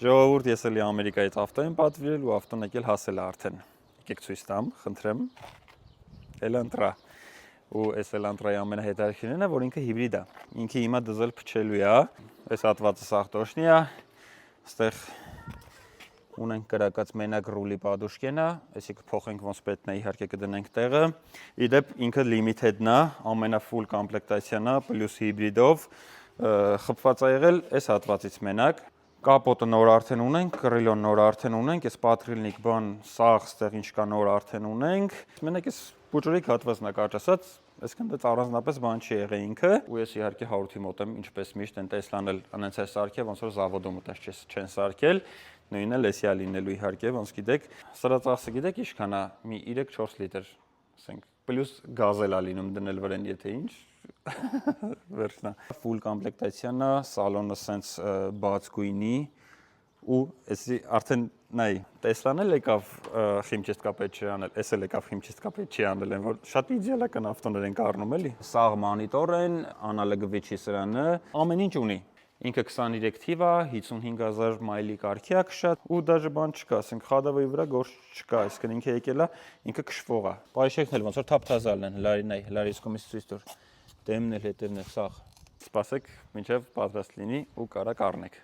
Ժողովուրդ, ես էլի Ամերիկայից ավտո եմ պատվիրել ու ավտոն եկել հասել է արդեն։ Եկեք ցույց տամ, խնդրեմ։ Elantra։ Ու այս Elantra-ի ամենահետաքրքիրն է, որ ինքը հիբրիդ է։ Ինքը հիմա դիզել փչելու է։ Այս հատվածը սաղտոշնի է։ Այստեղ ունենք կրակած մենակ ռուլի պատուշկենա, այսինքն փոխենք ոնց պետք է իհարկե կդնենք տեղը։ Իդեպ ինքը limited-ն է, ամենաֆուլ կոմպլեկտացիան է, պլյուս հիբրիդով, խփված է եղել այս հատվածից մենակ։ Կապոտը նոր արդեն ունենք, կռիլոն նոր արդեն ունենք, այս պատրիլնիկ բան, սաղ, ստեղ ինչ կա նոր արդեն ունենք։ Մենակ այս փուճուրիկ հատվածն է կարճ ասած, այսինքն դա առանձնապես բան չի եղել ինքը։ Ու ես իհարկե 100-ի մոտ եմ, ինչպես միշտ, այն Տեսլան էլ անենց է սարքել, ոնց որ զավոդում ուտես չեն սարքել։ Նույնն էլ էսի է լինելու իհարկե, ոնց գիտեք, սրա ծախսը գիտեք ինչքան է, մի 3-4 լիտր, ասենք, պլյուս գազ էլ է լինում դնել վրան, եթե ինչ, վերջնա։ Ֆուլ կոմպլեկտացիան է, սալոնը սենց բաց գույնի ու էսի արդեն նայ, Տեսլան էլ եկավ խիմչեստկա պետք չի անել, էս էլ եկավ խիմչեստկա պետք չի անել, որ շատ իդեալական ավտոներ են կառնում էլի։ Սաղ մանիտոր են, անալոգվիչի սրանը, ամեն ինչ ունի։ Ինքը 23 թիվ է, 55,000 մայլի կարգի է քշած ու դաժե բան չկա, ասենք խադավայի վրա գործ չկա, այսինքն ինքը եկել է, ինքը քշվող է։ Բայշեքն էլ ոնց որ թափթազալն են, հլարին այ, հլարի իսկոմից ցույց տուր։ Դեմն էլ հետևն էլ սաղ։ Սպասեք, մինչև պատրաստ լինի ու կարա կառնեք։